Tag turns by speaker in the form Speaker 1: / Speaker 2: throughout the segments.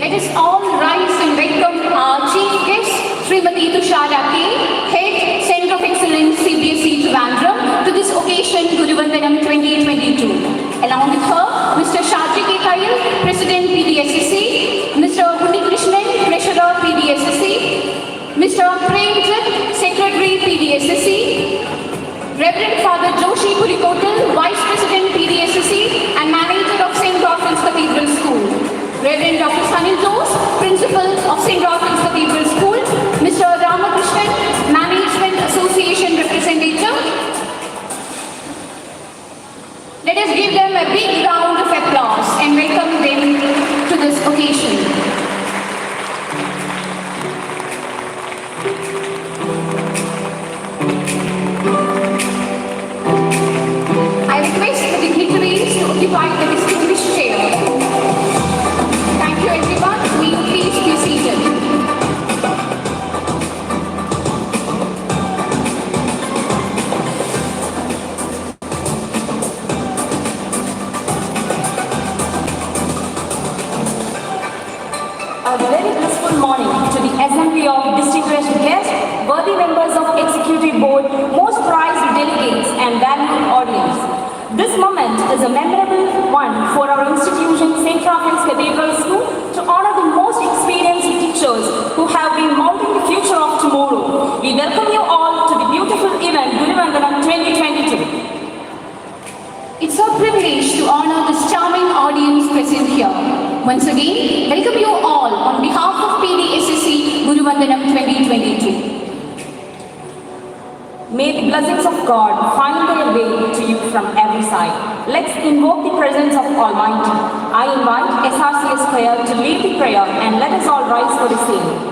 Speaker 1: Let us all rise and welcome our chief guest, Srimati Tushara K, Head, Center of Excellence, Pdssc Trivandrum, to this occasion, Guruvandanam 2022. Along with her, Mr. Shaji K. Kayal, President Pdssc, Mr. Undi Krishnan, Treasurer Pdssc, Mr. Premchand, Secretary Pdssc, Reverend Father Joshi Purikotal, Vice President Pdssc and Manager of St. Orphans Cathedral School. Reverend Dr. Sunil Jose, Principal of St. Orphans Cathedral School. Mr. Ramakrishnan, Management Association Representative. Let us give them a big round of applause and welcome them to this occasion. Occupy the distinguished chair. Thank you everyone. Will you please be seated?
Speaker 2: A very blissful morning to the assembly of distinguished guests, worthy members of Executive Board, most prized delegates and valued audience. This moment is a memorable one for our institution, St. Orphans Cathedral School, to honor the most experienced teachers who have been molding the future of tomorrow. We welcome you all to the beautiful event, Guruvandanam 2022.
Speaker 1: It's our privilege to honor this charming audience present here. Once again, welcome you all on behalf of Pdssc Guruvandanam 2022.
Speaker 2: May the blessings of God find their way to you from every side. Let's invoke the presence of Almighty. I invite SRCS prayer to lead the prayer and let us all rise for the same.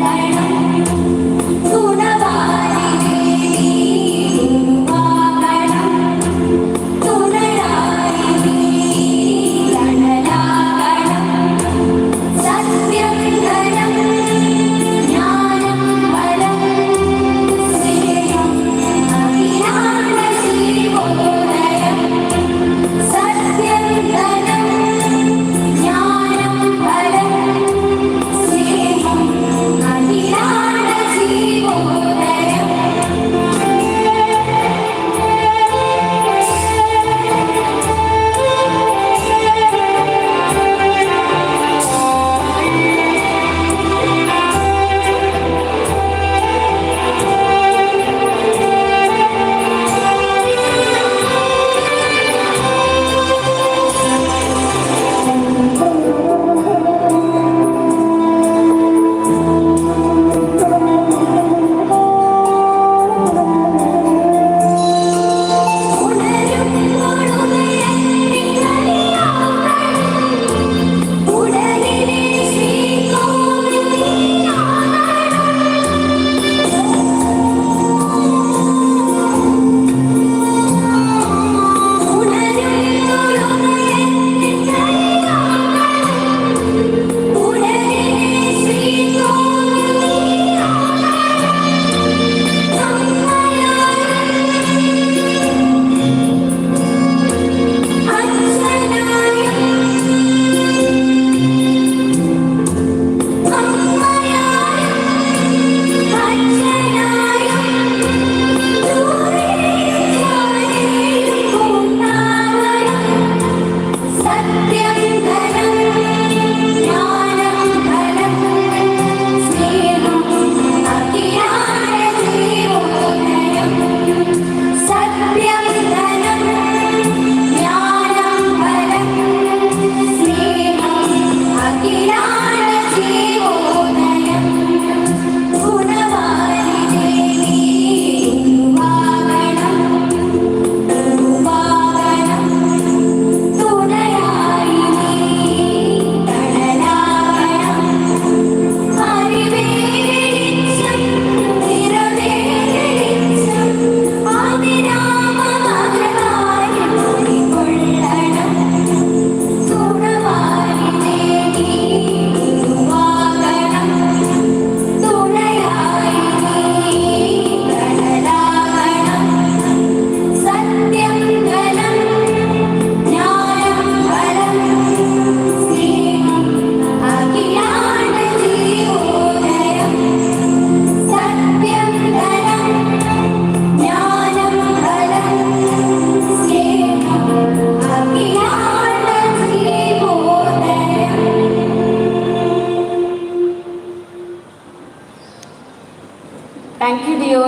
Speaker 3: I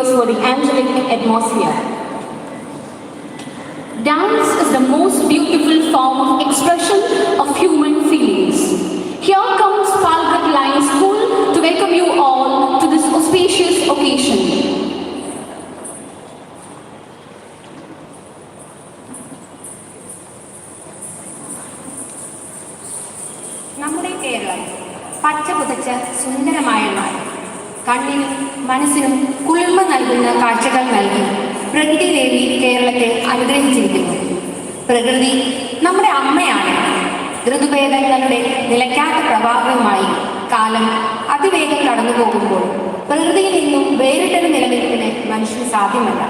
Speaker 2: prayers for the angelic atmosphere.
Speaker 1: Dance is the most beautiful form of expression of human feelings. Here comes Falghat Line School to welcome you all to this auspicious occasion.
Speaker 2: നമ്മുടെ കേരളം പച്ച പുതച്ച സുന്ദരമായ നാട്, കണ്ണിനും മനസ്സിനും കുളിർമ നൽകുന്ന കാഴ്ചകൾ നൽകി പ്രകൃതി ദേവി കേരളത്തെ അനുഗ്രഹിച്ചിരിക്കുന്നു. പ്രകൃതി നമ്മുടെ അമ്മയാണ്. ഋതുഭേദങ്ങളുടെ നിലയ്ക്കാത്ത പ്രവാഹവുമായി കാലം അതിവേഗം കടന്നു പോകുമ്പോൾ പ്രകൃതിയിൽ നിന്നും വേറിട്ടൊരു നിലനിൽപ്പിന് മനുഷ്യന് സാധ്യമല്ല.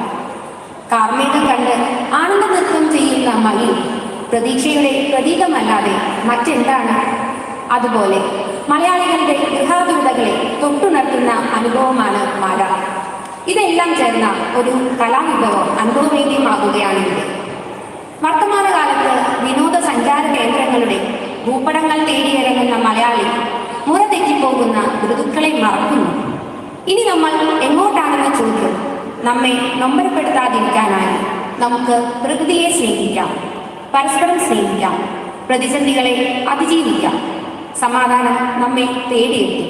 Speaker 2: കാർമേഘം കണ്ട് ആനന്ദ നൃത്തം ചെയ്യുന്ന മയിൽ പ്രതീക്ഷയുടെ പ്രതീകമല്ലാതെ മറ്റെന്താണ്? അതുപോലെ മലയാളികളുടെ ഗൃഹാതുരതകളെ തൊട്ടുണർത്തുന്ന അനുഭവമാണ് മഴ. ഇതെല്ലാം ചേർന്ന ഒരു കലാവിഭവം അനുഭവവേദ്യമാകുകയാണിവിടെ. വർത്തമാനകാലത്ത് വിനോദസഞ്ചാര കേന്ദ്രങ്ങളുടെ ഭൂപടങ്ങൾ തേടിയിറങ്ങുന്ന മലയാളി മുറ തെറ്റിപ്പോകുന്ന ഋതുക്കളെ മറക്കുന്നു. ഇനി നമ്മൾ എങ്ങോട്ടാണെന്ന ചോദ്യം നമ്മെ നൊമ്പരപ്പെടുത്താതിരിക്കാനായി നമുക്ക് പ്രകൃതിയെ സ്നേഹിക്കാം, പരസ്പരം സ്നേഹിക്കാം, പ്രതിസന്ധികളെ അതിജീവിക്കാം. സമാധാനം നമ്മെ തേടിയെത്തി.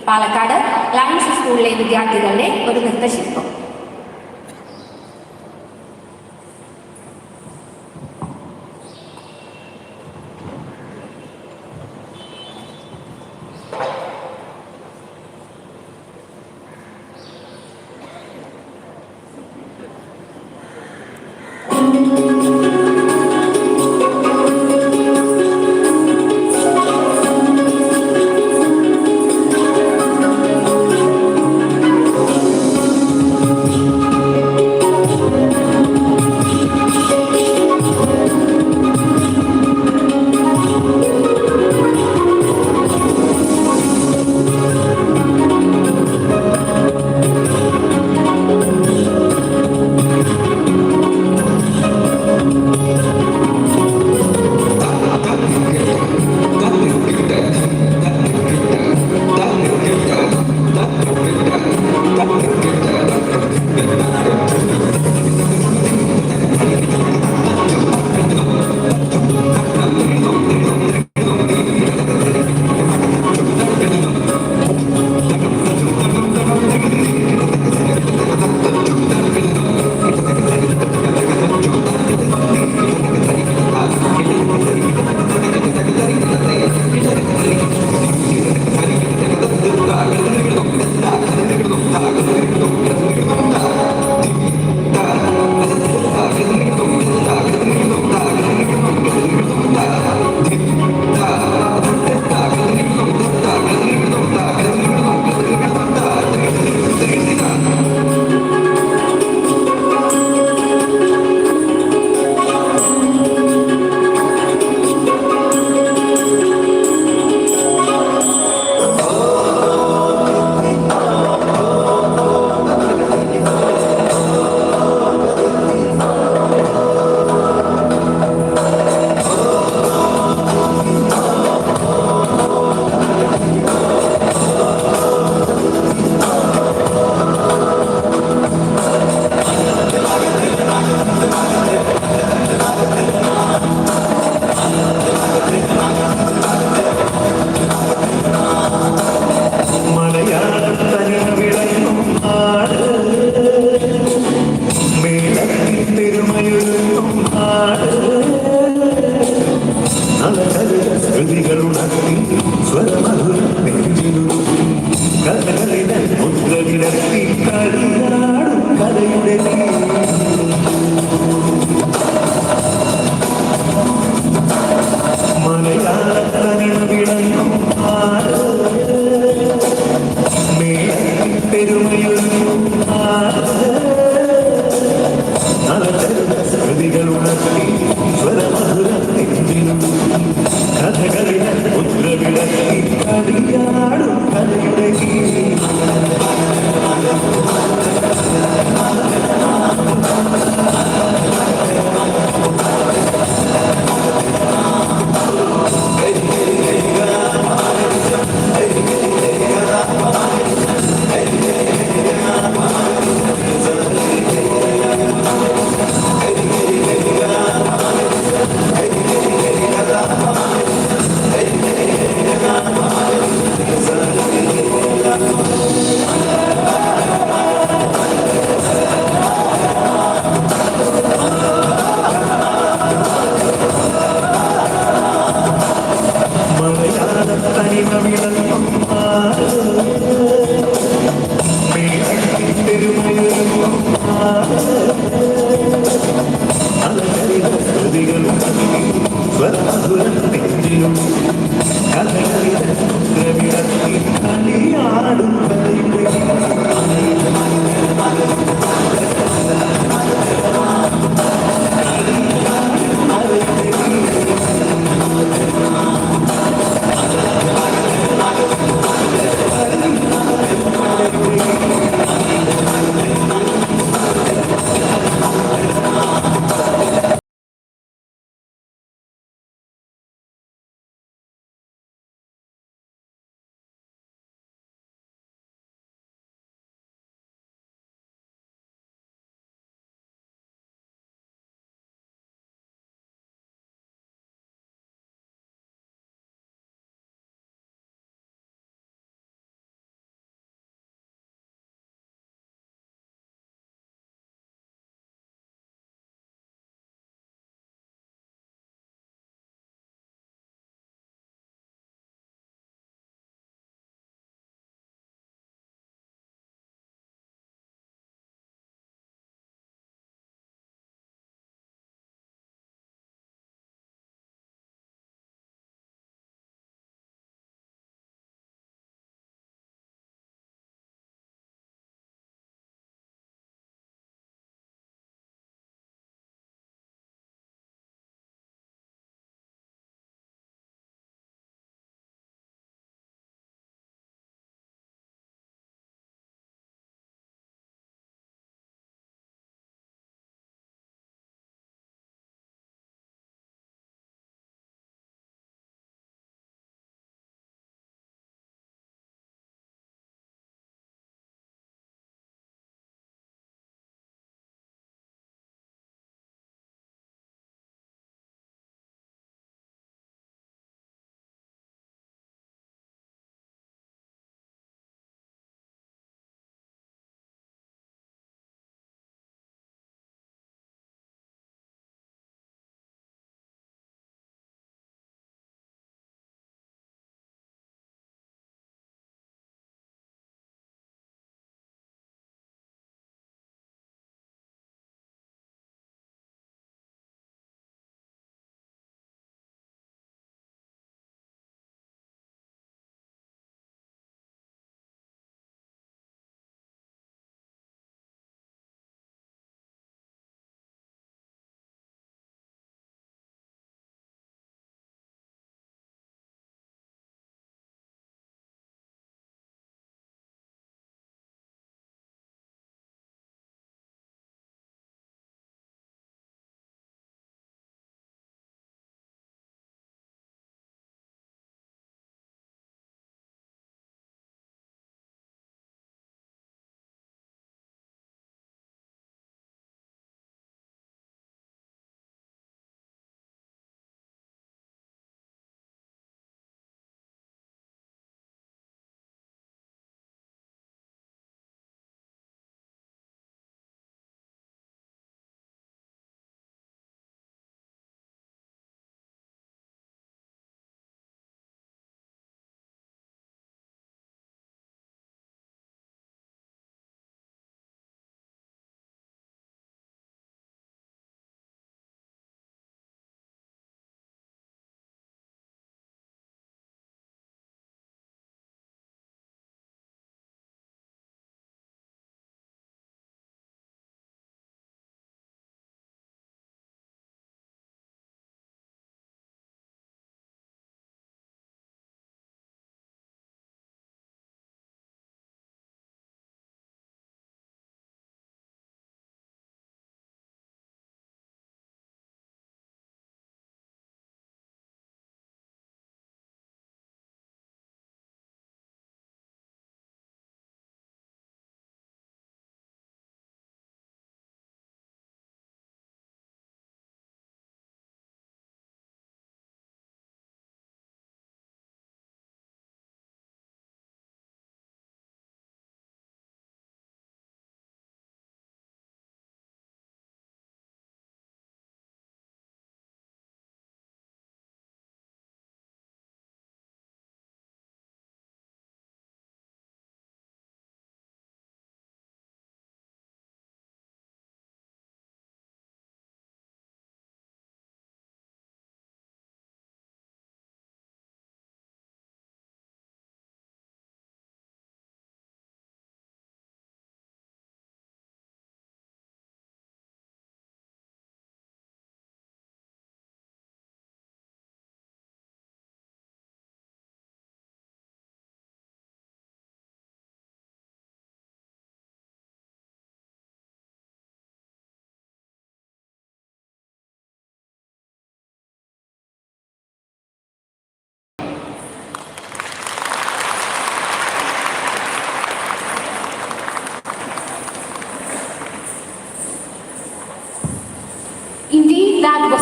Speaker 2: പാലക്കാട് ലയൺസ് സ്കൂളിലെ വിദ്യാർത്ഥികളുടെ ഒരു നൃത്തശില്പം.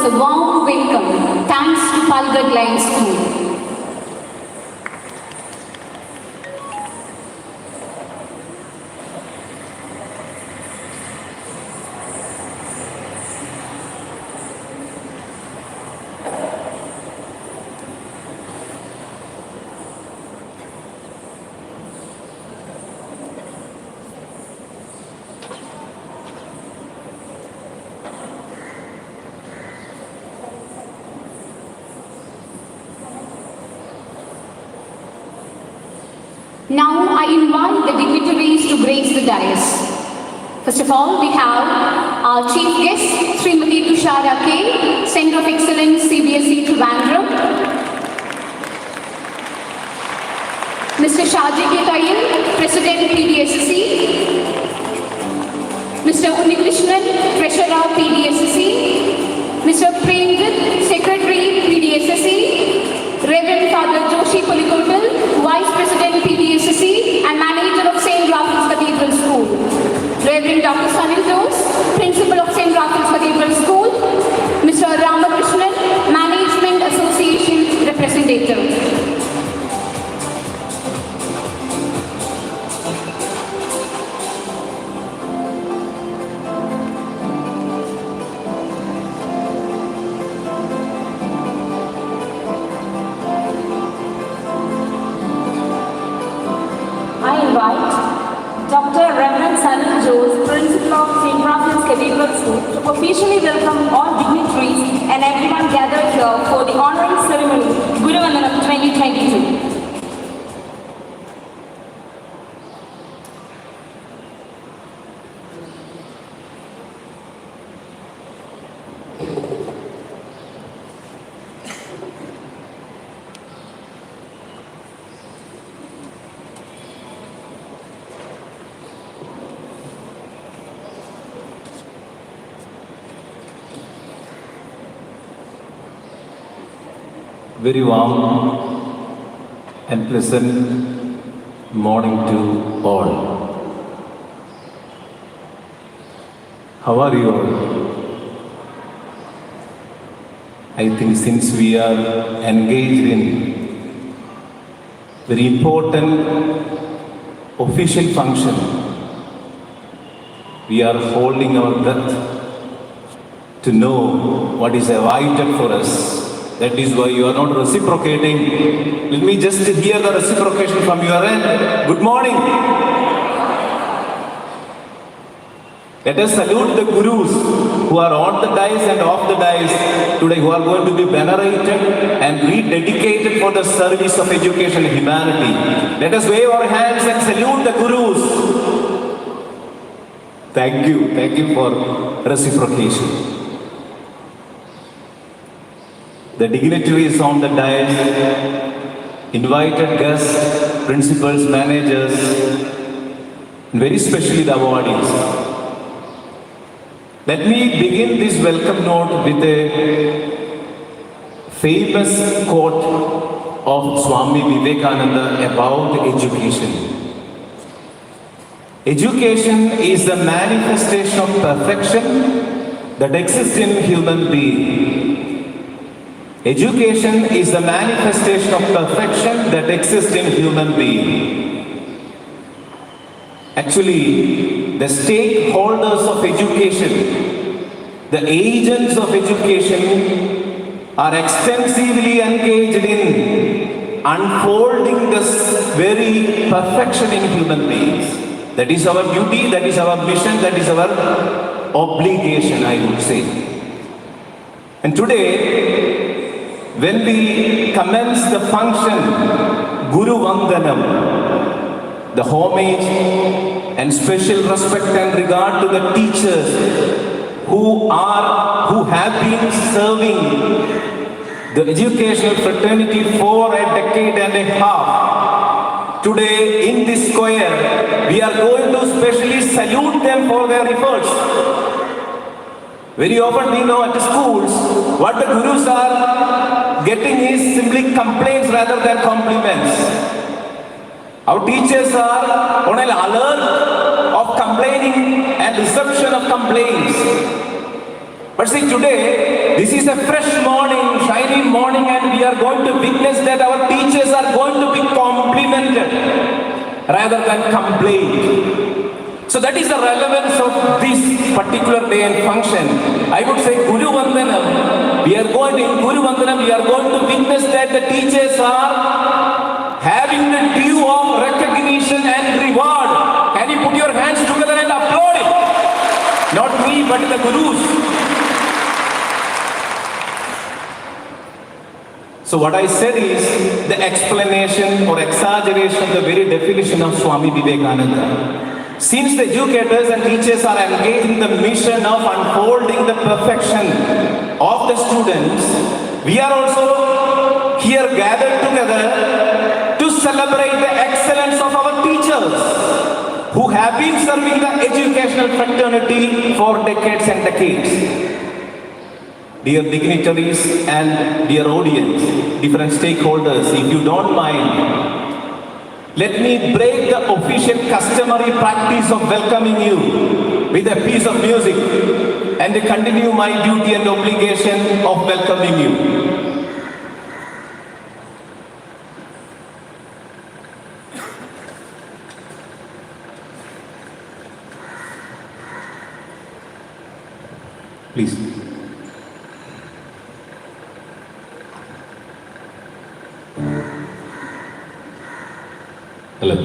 Speaker 1: a warm welcome thanks to Palgad Line School. Now I invite the dignitaries to grace the dais. First of all, we have our chief guest, Srimati Tushara K, Center of Excellence, CBSE Trivandrum. Mr. Shaji K. Tayil, President, Pdssc. Mr. Unikrishnan, Treasurer, Pdssc. Mr. Premjit, Secretary, Pdssc. Reverend Father Joshi Polikotal, Vice President, Pdssc and Manager of St. Raphael's Cathedral School. Reverend Dr. Sunil Jose, Principal of St. Raphael's Cathedral School. Mr. Ramakrishnan, Management Association Representative.
Speaker 2: I invite Dr. Reverend Sunil Jose, Principal of St. Raphael's Cathedral School, to officially welcome all dignitaries and everyone gathered here for the honoring ceremony, Guruvandanam 2022.
Speaker 3: Very warm and pleasant morning to all. How are you all? I think since we are engaged in very important official function, we are holding our breath to know what is awaited for us. That is why you are not reciprocating. Let me just hear the reciprocation from your end. Good morning. Let us salute the Gurus who are on the dais and off the dais today, who are going to be venerated and rededicated for the service of education and humanity. Let us wave our hands and salute the Gurus. Thank you for reciprocation. The dignitaries on the dais, invited guests, principals, managers, and very especially the awardees. Let me begin this welcome note with a famous quote of Swami Vivekananda about education. Education is the manifestation of perfection that exists in human being. Education is the manifestation of perfection that exists in human being. Actually, the stakeholders of education, the agents of education are extensively engaged in unfolding this very perfection in human beings. That is our duty, that is our mission, that is our obligation, I would say. And today, when we commence the function Guruvandanam, the homage and special respect and regard to the teachers who have been serving the educational fraternity for a decade and a half. Today in this square, we are going to specially salute them for their efforts. Very often we know at the schools, what the Gurus are getting is simply complaints rather than compliments. Our teachers are on an alert of complaining and reception of complaints. But see, today, this is a fresh morning, shiny morning, and we are going to witness that our teachers are going to be complimented rather than complained. So that is the relevance of this particular day and function. I would say Guruvandanam. We are going to witness that the teachers are having the due of recognition and reward. Can you put your hands together and applaud it? Not me, but the Gurus. So what I said is the explanation or exaggeration of the very definition of Swami Vivekananda. Since the educators and teachers are engaged in the mission of unfolding the perfection of the students, we are also here gathered together to celebrate the excellence of our teachers who have been serving the educational fraternity for decades and decades. Dear dignitaries and dear audience, different stakeholders, if you don't mind, let me break the official customary practice of welcoming you with a piece of music and continue my duty and obligation of welcoming you. Please. Hello.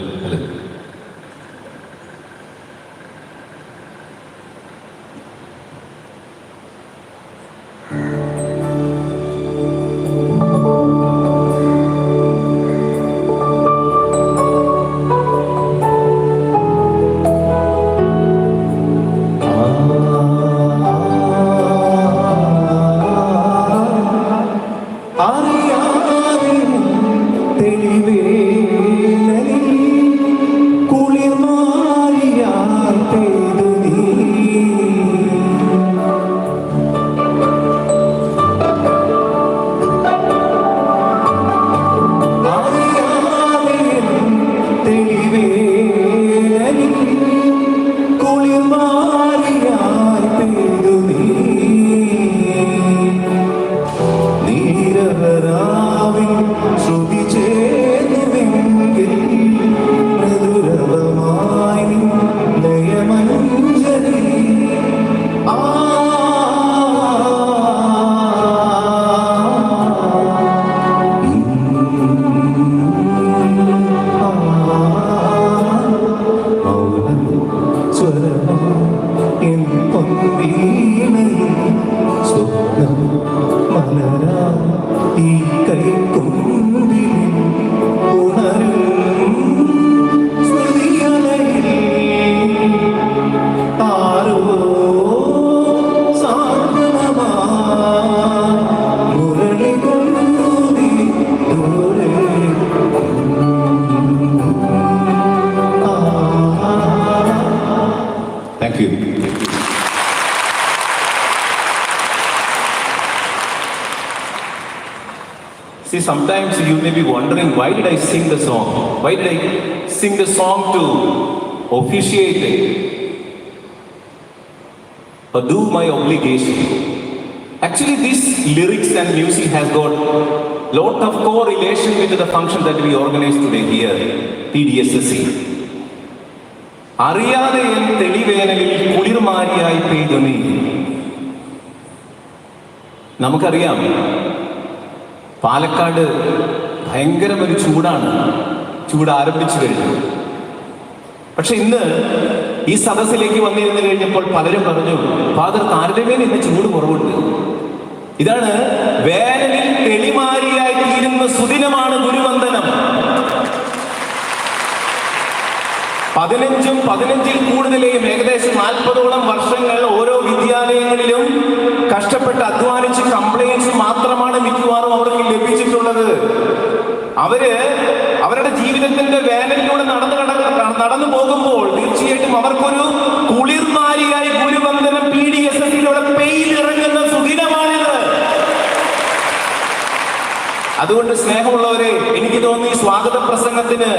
Speaker 3: See, sometimes you may be wondering, why did I sing the song? Why did I sing the song to officiate it or do my obligation? Actually, this lyrics and music has got lot of correlation with the function that we organize today here, Pdssc. അറിയാതെയും തെളിവേനലിൽ കുളിർമാരിയായി പെയ്തു നീ. നമുക്കറിയാം, പാലക്കാട് ഭയങ്കരമൊരു ചൂടാണ്, ചൂട് ആരംഭിച്ചു കഴിഞ്ഞു. പക്ഷെ ഇന്ന് ഈ സദസ്സിലേക്ക് വന്നിരുന്നു കഴിഞ്ഞപ്പോൾ പലരും പറഞ്ഞു, ഫാദർ താരതമ്യേന ഇന്ന് ചൂട് കുറവുണ്ട്. ഇതാണ് വേനലിൽ തെളിമാരിയായി തീരുന്ന സുദിനമാണ് ഗുരുവന്ദനം. 15 കൂടുതലെയും ഏകദേശം 40ഓളം വർഷങ്ങൾ ഓരോ വിദ്യാലയങ്ങളിലും കഷ്ടപ്പെട്ട് അധ്വാനിച്ച് കംപ്ലയിൻസ് മാത്രമാണ് മിക്കവാറും അവർക്ക് ലഭിച്ചിട്ടുള്ളത്. അവരുടെ ജീവിതത്തിന്റെ വേനലിലൂടെ നടന്നു പോകുമ്പോൾ തീർച്ചയായിട്ടും അവർക്കൊരു കുളിർമാരിയായി ഗുരുവന്ദനം PDSSയിലൂടെ പെയ്തിറങ്ങുന്ന സുദിനമാണിത്. അതുകൊണ്ട് സ്നേഹമുള്ളവരെ, എനിക്ക് തോന്നുന്നു ഈ സ്വാഗത പ്രസംഗത്തിന്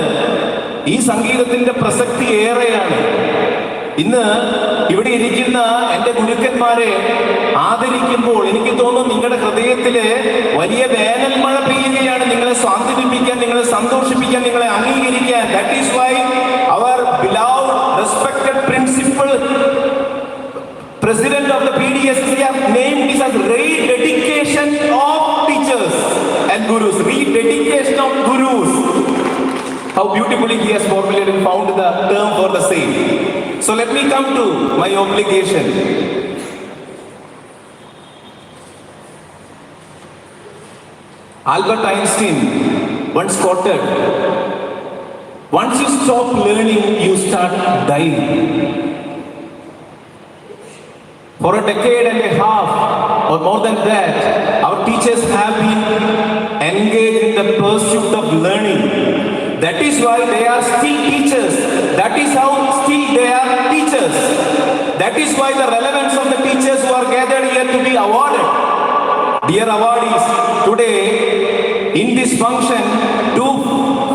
Speaker 3: ഈ സംഗീതത്തിന്റെ പ്രസക്തി ഏറെയാണ്. ഇന്ന് ഇവിടെ ഇരിക്കുന്ന എൻ്റെ ഗുരുക്കന്മാരെ ആദരിക്കുമ്പോൾ എനിക്ക് തോന്നുന്നു നിങ്ങളുടെ ഹൃദയത്തില് വലിയ വേനൽ മഴ പെയ്യുകയാണ്, നിങ്ങളെ സ്വാന്തനിപ്പിക്കാൻ, നിങ്ങളെ സന്തോഷിപ്പിക്കാൻ, നിങ്ങളെ അംഗീകരിക്കാൻ. ദാറ്റ് ഈസ് വൈ അവർ beloved respected principal president of the PDSC have named this as rededication of teachers and gurus. Rededication of gurus. How beautifully he has formulated and found the term for the same. So let me come to my obligation. Albert Einstein once quoted, "Once you stop learning, you start dying." For a decade and a half or more than that, our teachers have been engaged in the pursuit of learning. That is why they are still teachers. That is how still they are teachers. That is why the relevance of the teachers who are gathered here to be awarded. Dear awardees, today in this function to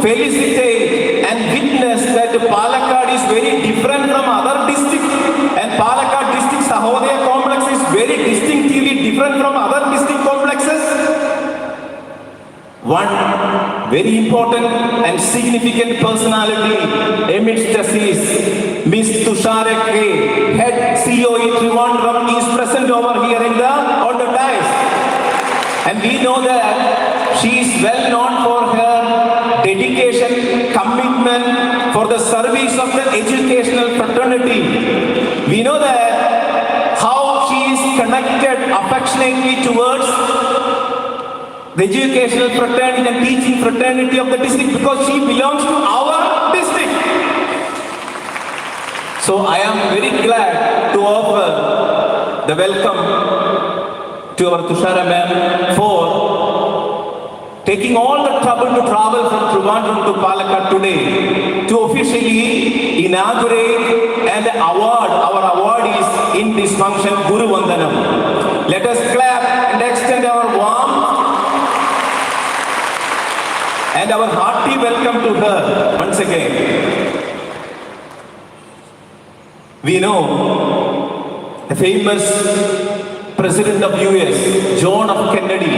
Speaker 3: felicitate and witness that Palakkad is very different from other districts, and Palakkad district Sahodaya complex is very distinctively different from other district complexes. One very important and significant personality amidst us is Miss Tushara K, head COE Trivandrum, is present over here on the dais. And we know that she is well known for her dedication, commitment for the service of the educational fraternity. We know that how she is connected affectionately towards the educational fraternity and teaching fraternity of the district, because she belongs to our district. So I am very glad to offer the welcome to our Tushara ma'am for taking all the trouble to travel from Trivandrum to Palakkad today to officially inaugurate and award our awardees in this function, Guruvandanam. Let us clap and extend our warm and our hearty welcome to her once again. We know the famous President of US, John F. Kennedy,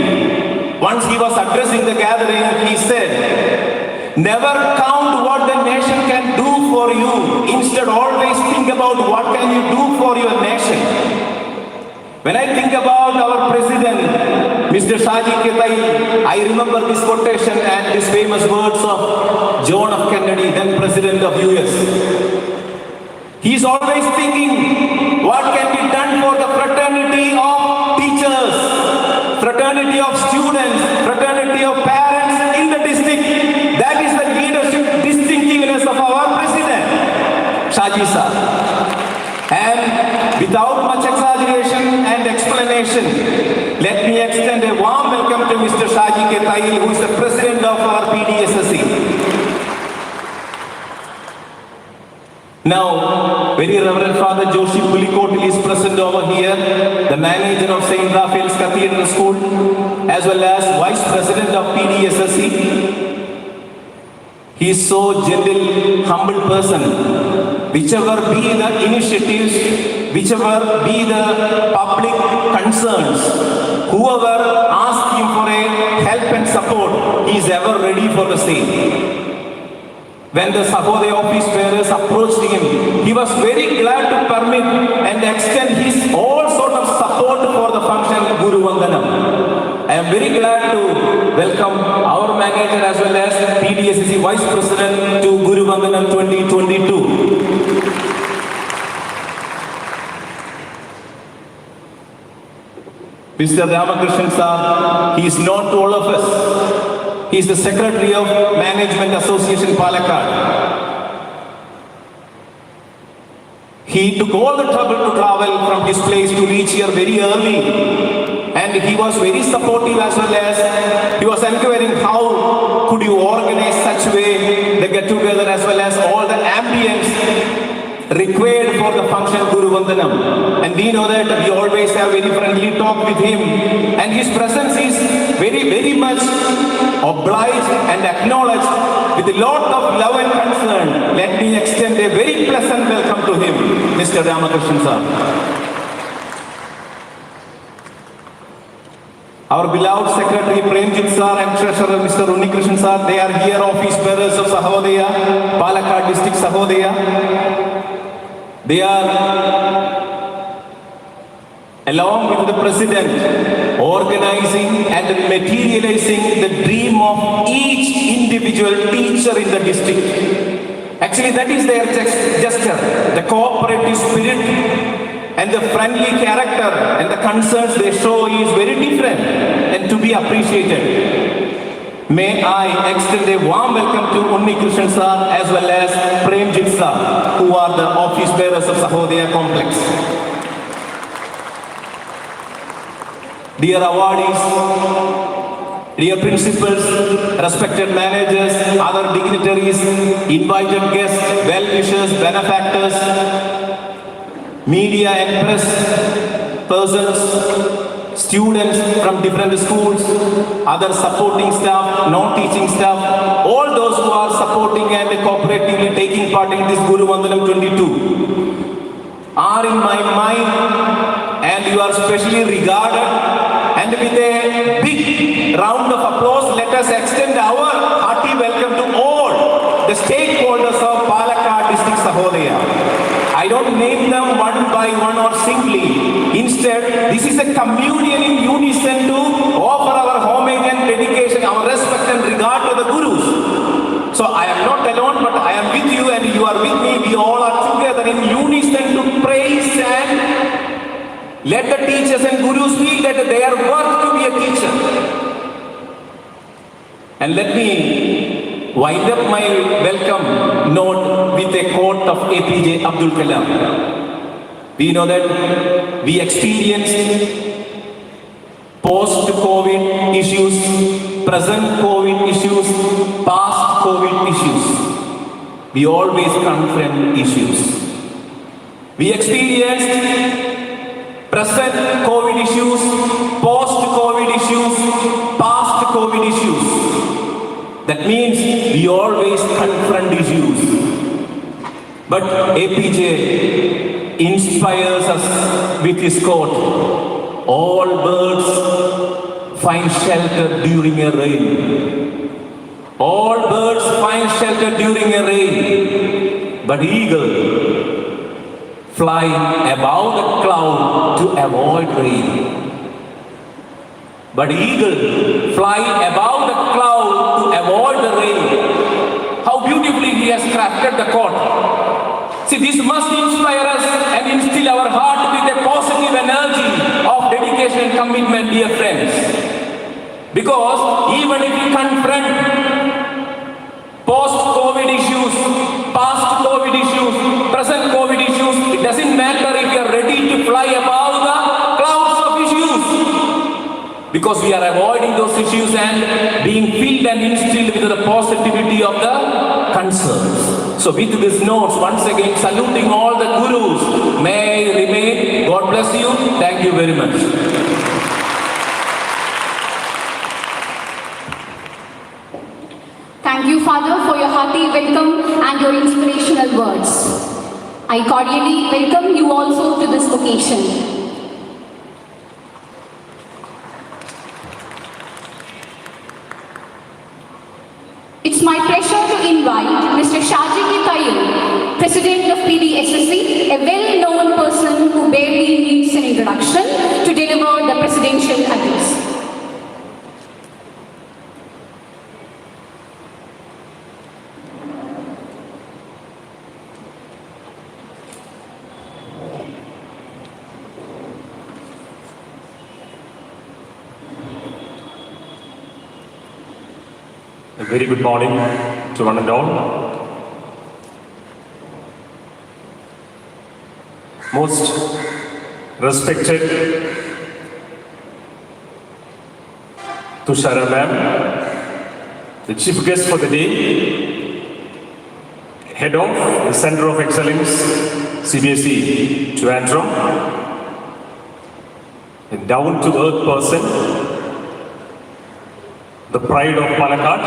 Speaker 3: once he was addressing the gathering, he said, "Never count what the nation can do for you. Instead, always think about what can you do for your nation." When I think about our president, Mr. Shaji Ketai, I remember this quotation and these famous words of John F. Kennedy, then President of US. He is always thinking what can be done for the fraternity of teachers, fraternity of students, fraternity of parents in the district. That is the leadership distinctiveness of our president, Shaji sir. And without much exaggeration and explanation, let me extend a warm welcome to Mr. Shaji Ketai, who is the president of our Pdssc. Now, very Reverend Father Joshi Pulikotil is present over here, the manager of St. Raphael's Cathedral School, as well as Vice President of PDSSC. He is so gentle, humble person. Whichever be the initiatives, whichever be the public concerns, whoever asks him for a help and support, he is ever ready for the same. When the Sahodaya office bearers approached him, he was very glad to permit and extend his all sort of support for the function Guruvandanam. I am very glad to welcome our manager as well as PDSC Vice President to Guruvandanam 2022. Mr. Ramakrishnan sir, he is known to all of us. He is the Secretary of Management Association Palakkad. He took all the trouble to travel from his place to reach here very early. And he was very supportive as well as he was enquiring how could you organize such way the get together as well as all the ambience required for the function Guruvandanam. And we know that we always have very friendly talk with him, and his presence is very much obliged and acknowledged with a lot of love and concern let me extend a very pleasant welcome to him, Mr. Ramakrishnan sir. Our beloved Secretary Premjit sir and Treasurer Mr. Unnikrishnan sir, they are here, office bearers of Sahodaya, Palakkad district Sahodaya. They are, along with the President, organizing and materializing the dream of each individual teacher in the district. Actually, that is their gesture, the cooperative spirit and the friendly character and the concerns they show is very different and to be appreciated. May I extend a warm welcome to Unnikrishnan sir as well as Premjit sir, who are the office bearers of Sahodaya complex. Dear awardees, dear principals, respected managers, other dignitaries, invited guests, well-wishers, benefactors, media and press persons, students from different schools, other supporting staff, non-teaching staff, all those who are supporting and cooperatively taking part in this Guruvandanam 22 are in my mind, and you are specially regarded. And with a big round of applause, let us extend our hearty welcome to all the stakeholders of Palakkad district Sahodaya. I don't name them one by one or singly. Instead, this is a communion in unison to offer our homage and dedication, our respect and regard to the Gurus. So I am not alone, but I am with you and you are with me. We all are together in unison to praise and let the teachers and Gurus feel that they are worth to be a teacher. And let me wind up my welcome note with a quote of APJ Abdul Kalam. We know that we experienced post-COVID issues, present COVID issues, past COVID issues. We always confront issues. We experienced present COVID issues, post-COVID issues, past COVID issues. That means we always confront issues. But APJ inspires us with his quote, all birds find shelter during a rain. All birds find shelter during a rain, but eagle fly above the cloud to avoid rain. But eagle fly above the cloud to avoid the rain. How beautifully he has crafted the quote. See, this must inspire us and instill our heart with a positive energy of dedication and commitment, dear friends. Because even if we confront post-COVID issues, past COVID issues, present COVID issues, it doesn't matter if you are ready to fly above the clouds of issues. Because we are avoiding those issues and being filled and instilled with the positivity of the concerns. So with these notes, once again saluting all the Gurus, may I remain. God bless you. Thank you very much.
Speaker 1: Thank you, Father, for your hearty welcome and your inspirational words. I cordially welcome you also to this occasion. It's my pleasure to invite Mr. Shajiki Tayyib, President of Pdssc, a well-known person who barely needs an introduction, to deliver the presidential address.
Speaker 4: A very good morning to one and all. Most respected Tushara ma'am, the chief guest for the day, head of the Center of Excellence, CBSE Trivandrum, a down-to-earth person, the pride of Palakkad,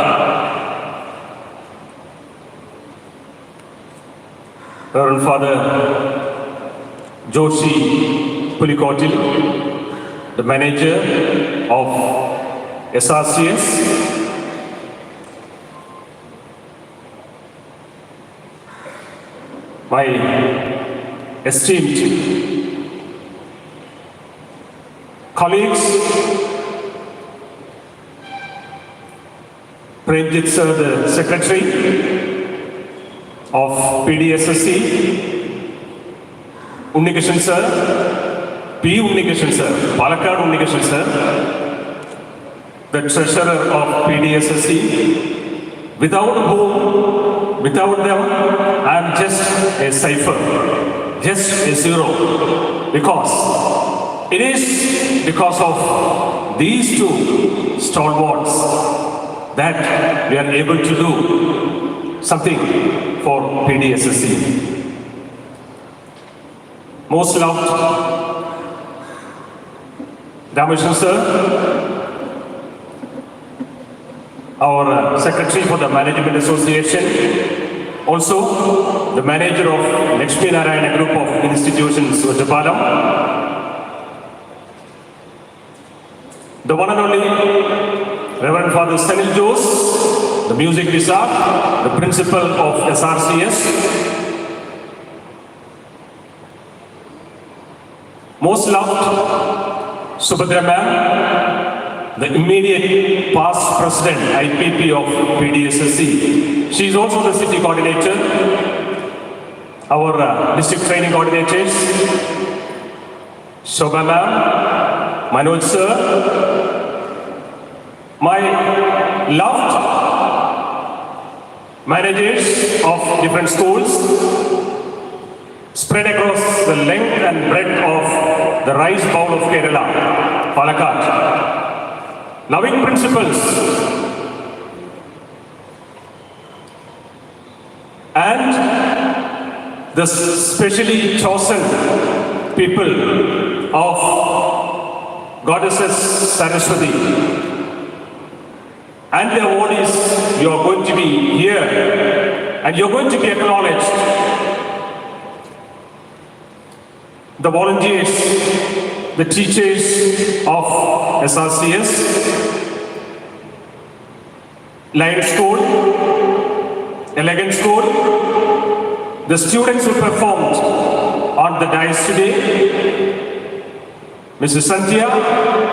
Speaker 4: Reverend Father Joshi Pulikotil, the manager of SRCS, my esteemed colleagues, Premjit sir, the secretary of Pdssc, Unnikishan sir, P. Unnikishan sir, Palakkad Unnikishan sir, the treasurer of Pdssc, without whom, without them, I am just a cipher, just a zero, because it is because of these two stalwarts that we are able to do something for Pdssc. Most loved Ramesh sir, our secretary for the Management Association, also the manager of Lakshmi Narayana Group of Institutions, Japalam, the one and only Reverend Father Sanil Jose, the music wizard, the principal of SRCS, most loved Subhadra ma'am, the immediate past president IPP of Pdssc. She is also the city coordinator, our district training coordinators, Shobha ma'am, Manoj sir, my loved managers of different schools spread across the length and breadth of the rice bowl of Kerala, Palakkad. Loving principals and the specially chosen people of Goddesses Saraswati and their devotees, you are going to be here and you are going to be acknowledged. The volunteers, the teachers of SRCS, Lion School, Elegant School, the students who performed on the dais today, Mrs. Santhya,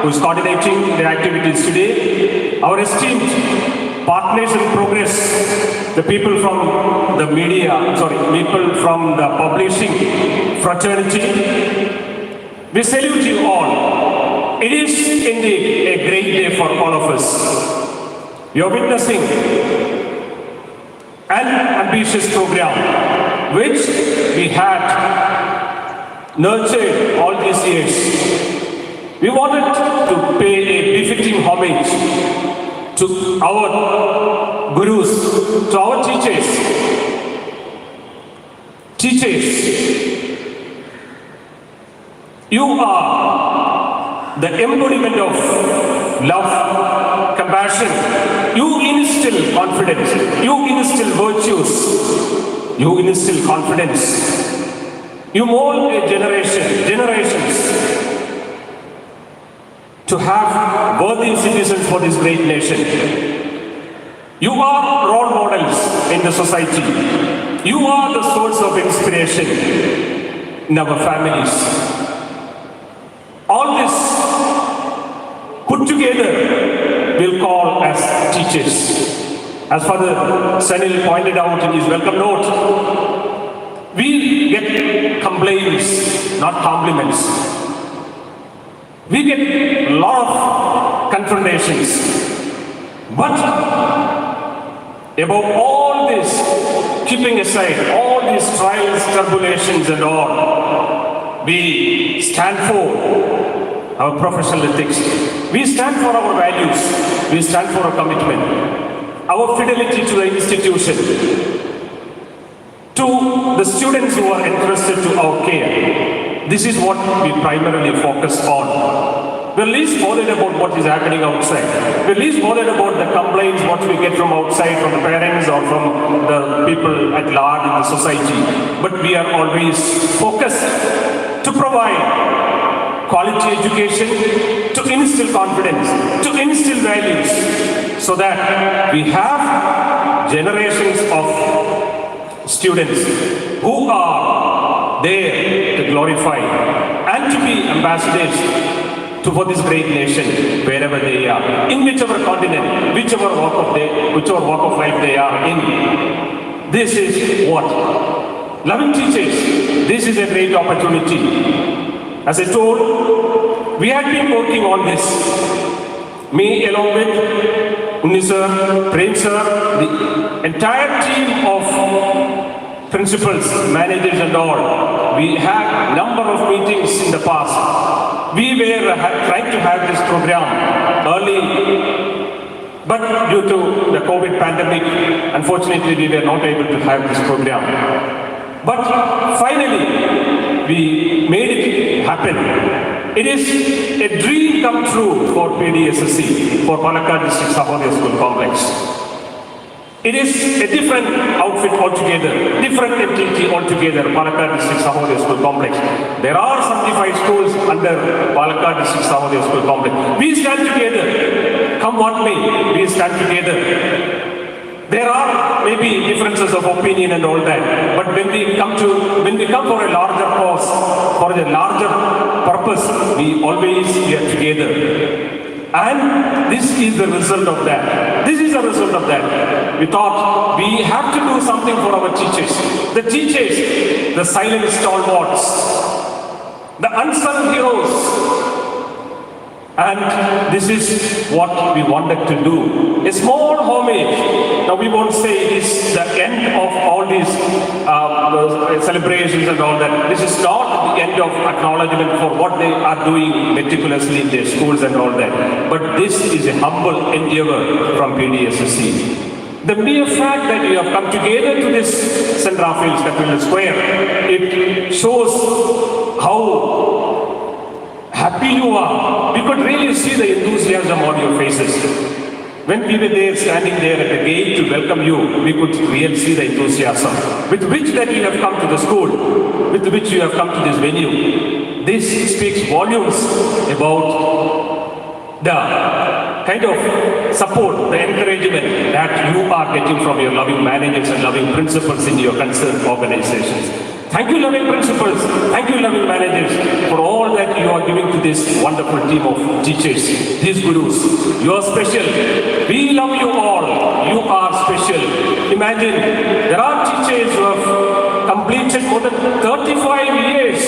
Speaker 4: who is coordinating the activities today, our esteemed partners in progress, the people from the media, people from the publishing fraternity, we salute you all. It is indeed a great day for all of us. You are witnessing an ambitious program which we had nurtured all these years. We wanted to pay a befitting homage to our gurus, to our teachers. Teachers, you are the embodiment of love, compassion. You instill confidence. You instill virtues. You instill confidence. You mold a generations to have worthy citizens for this great nation. You are role models in the society. You are the source of inspiration in our families. All this put together we'll call as teachers. As Father Sanil pointed out in his welcome note, we get complaints, not compliments. We get a lot of confrontations. But above all this, keeping aside all these trials, tribulations and all, we stand for our professional ethics. We stand for our values. We stand for our commitment, our fidelity to the institution, to the students who are entrusted to our care. This is what we primarily focus on. We're least bothered about what is happening outside. We're least bothered about the complaints, what we get from outside, from the parents or from the people at large in the society. But we are always focused to provide quality education, to instill confidence, to instill values, so that we have generations of students who are there to glorify and to be ambassadors for this great nation, wherever they are, in whichever continent, whichever walk of life they are in. This is what? Loving teachers, this is a great opportunity. As I told, we had been working on this. Me along with Unni sir, Prem sir, the entire team of principals, managers and all. We had number of meetings in the past. We were trying to have this program early, but due to the COVID pandemic, unfortunately we were not able to have this program. But finally, we made it happen. It is a dream come true for Pdssc, for Palakkad District Sahodaya School Complex. It is a different outfit altogether, different entity altogether, Palakkad District Sahodaya School Complex. There are 75 schools under Palakkad District Sahodaya School Complex. We stand together. Come what may, we stand together. There are maybe differences of opinion and all that, but when we come for a larger cause, for a larger purpose, we always are together. And this is the result of that. This is the result of that. We thought we have to do something for our teachers. The teachers, the silent stalwarts, the unsung heroes. And this is what we wanted to do. A small homage. Now we won't say it is the end of all these celebrations and all that. This is not the end of acknowledgement for what they are doing meticulously in their schools and all that. But this is a humble endeavor from Pdssc. The mere fact that you have come together to this St. Raphael's Cathedral Square, it shows how happy you are. We could really see the enthusiasm on your faces. When we were there, standing there at the gate to welcome you, we could really see the enthusiasm with which that you have come to the school, with which you have come to this venue. This speaks volumes about the kind of support, the encouragement that you are getting from your loving managers and loving principals in your concerned organizations. Thank you, loving principals. Thank you, loving managers, for all that you are giving to this wonderful team of teachers, these gurus. You are special. We love you all. You are special. Imagine, there are teachers who have completed more than 35 years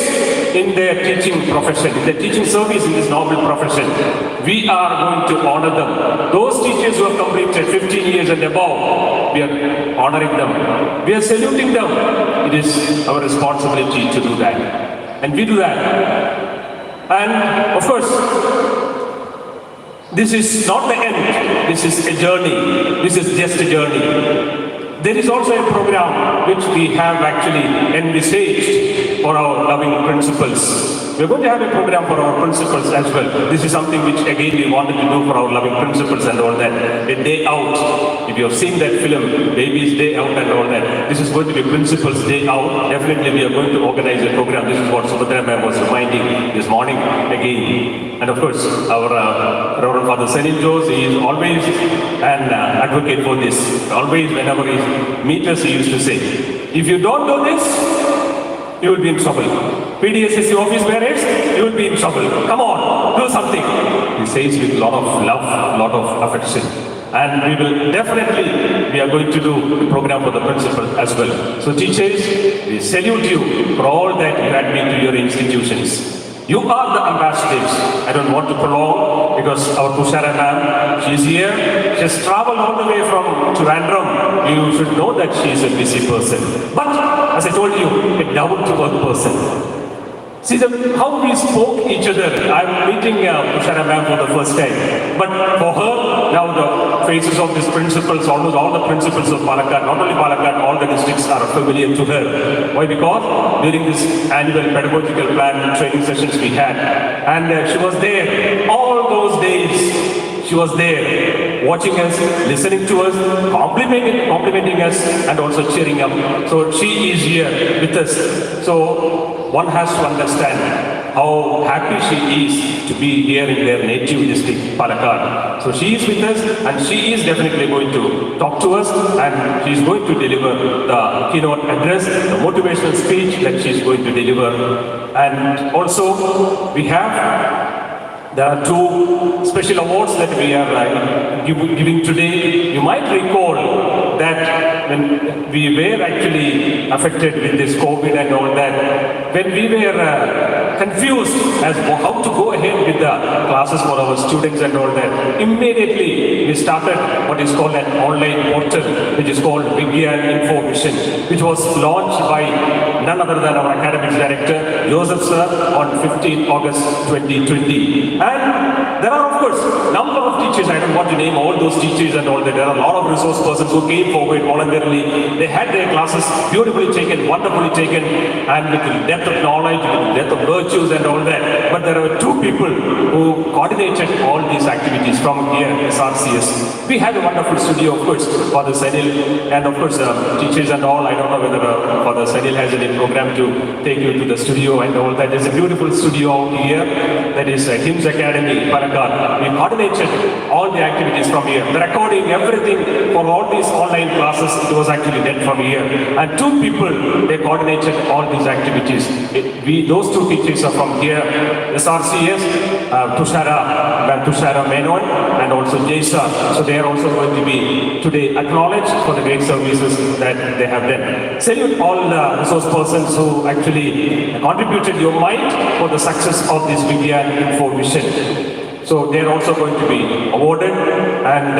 Speaker 4: in their teaching profession, in their teaching service in this noble profession. We are going to honor them. Those teachers who have completed 15 years and above, we are honoring them. We are saluting them. It is our responsibility to do that. And we do that. And of course, this is not the end. This is a journey. This is just a journey. There is also a program which we have actually envisaged for our loving principals. We're going to have a program for our principals as well. This is something which again we wanted to do for our loving principals and all that. A day out. If you have seen that film, Baby's Day Out and all that, this is going to be Principals Day Out. Definitely we are going to organize a program. This is what Subhadra ma'am was reminding this morning again. And of course, our Reverend Father Senin Jose, he is always an advocate for this. Always whenever he meets us, he used to say, if you don't do this, you will be in trouble. Pdssc office bearers, you will be in trouble. Come on, do something. He says with a lot of love, lot of affection. And we will definitely, we are going to do a program for the principal as well. So teachers, we salute you for all that you had been to your institutions. You are the ambassadors. I don't want to prolong because our Tushara ma'am, she is here. She has traveled all the way from Trivandrum. You should know that she is a busy person. But as I told you, a down-to-earth person. See how we spoke each other. I'm meeting Tushara ma'am for the first time. But for her, now the faces of these principals, almost all the principals of Palakkad, not only Palakkad, all the districts are familiar to her. Why? Because during this annual pedagogical plan training sessions we had, and she was there all those days. She was there, watching us, listening to us, complimenting us, and also cheering up. So she is here with us. So one has to understand how happy she is to be here in their native district, Palakkad. So she is with us, and she is definitely going to talk to us, and she is going to deliver the keynote address, the motivational speech that she is going to deliver. And also, there are two special awards that we are giving today. You might recall that when we were actually affected with this COVID and all that, when we were confused as to how to go ahead with the classes for our students and all that, immediately we started what is called an online portal, which is called Vigyan Info Vision, which was launched by none other than our academics director, Joseph sir, on 15 August 2020. And there are, of course, number of teachers. I don't want to name all those teachers and all that. There are a lot of resource persons who came forward voluntarily. They had their classes beautifully taken, wonderfully taken, and with depth of knowledge, with depth of virtues and all that. But there are two people who coordinated all these activities from here, SRCS. We have a wonderful studio, of course, Father Sanil, and of course, teachers and all. I don't know whether Father Sanil has any program to take you to the studio and all that. There's a beautiful studio out here. That is Hymns Academy, Palakkad. We coordinated all the activities from here. The recording, everything for all these online classes, it was actually done from here. And two people, they coordinated all these activities. Those two teachers are from here, SRCS, Tushara Menon, and also Jaisa. So they are also going to be today acknowledged for the great services that they have done. Salute all the resource persons who actually contributed your mind for the success of this Vigyan Info Vision. So they are also going to be awarded, and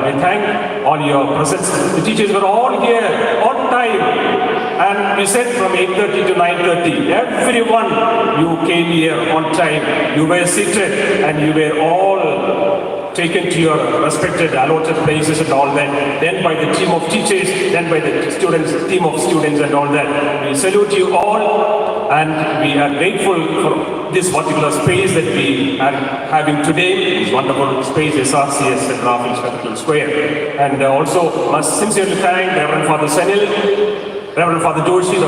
Speaker 4: we thank all your presence. The teachers were all here on time, and we said from 8:30 to 9:30. Everyone, you came here on time. You were seated, and you were all taken to your respected allotted places and all that. Then by the team of teachers, then by the students, team of students and all that. We salute you all, and we are grateful for this particular space that we are having today, this wonderful space, SRCS at Raffles Capital Square. And also must sincerely thank Reverend Father Sanil, Reverend Father Joshi,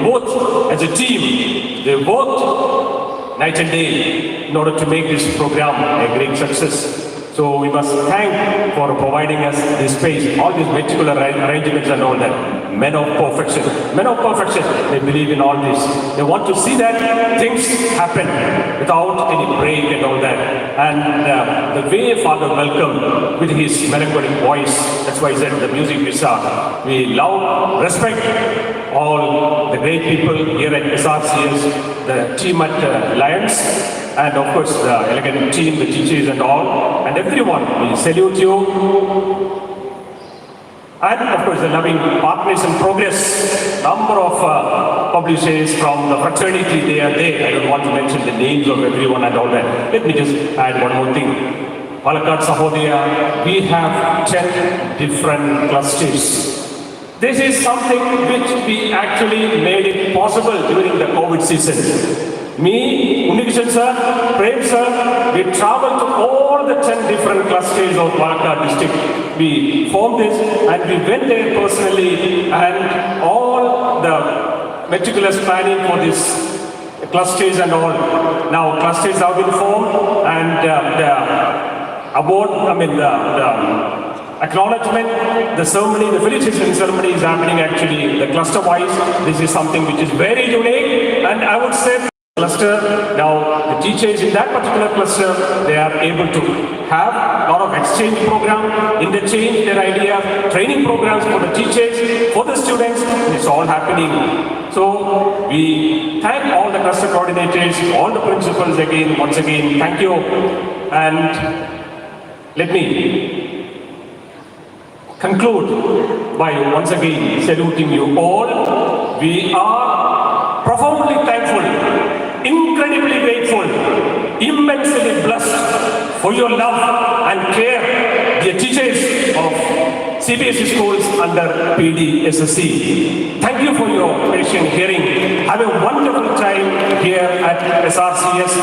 Speaker 4: both as a team, they worked night and day in order to make this program a great success. So we must thank for providing us this space, all these meticulous arrangements and all that. Men of perfection. Men of perfection, they believe in all this. They want to see that things happen without any break and all that. And the way Father welcomed with his melancholic voice, that's why he said the music we saw. We love, respect all the great people here at SRCS, the team at Lions, and of course the elegant team, the teachers and all, and everyone. We salute you. And of course the loving partners in progress, number of publishers from the fraternity, they are there. I don't want to mention the names of everyone and all that. Let me just add one more thing. Palakkad Sahodaya, we have 10 different clusters. This is something which we actually made it possible during the COVID season. Me, Unikishan sir, Prem sir, we traveled to all the 10 different clusters of Palakkad district. We formed this and we went there personally, and all the meticulous planning for this clusters and all. Now clusters have been formed, and the award, the acknowledgement, the ceremony, the felicitation ceremony is happening actually the cluster wise. This is something which is very unique, and I would say cluster. Now the teachers in that particular cluster, they are able to have a lot of exchange program, interchange their idea, training programs for the teachers, for the students. It's all happening. So we thank all the cluster coordinators, all the principals again, once again, thank you. And let me conclude by once again saluting you all. We are profoundly thankful, incredibly grateful, immensely blessed for your love and care CBSE schools under Pdssc. Thank you for your patient hearing. Have a wonderful time here at SRCS.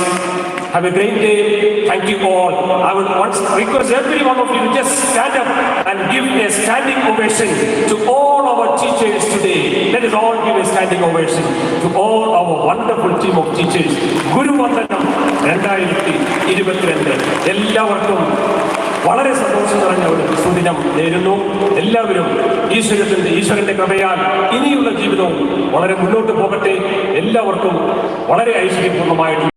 Speaker 4: Have a great day. Thank you all. I would once request every one of you to just stand up and give a standing ovation to all our teachers today. Let us all give a standing ovation to all our wonderful team of teachers. Guruvandanam 2022. എല്ലാവർക്കും വളരെ സന്തോഷം നിറഞ്ഞ ഒരു സുദിനം നേരുന്നു. എല്ലാവരും ഈശ്വരന്റെ കൃപയാൽ ഇനിയുള്ള ജീവിതവും വളരെ മുന്നോട്ട് പോകട്ടെ. എല്ലാവർക്കും വളരെ ഐശ്വര്യപൂർണ്ണമായിട്ട്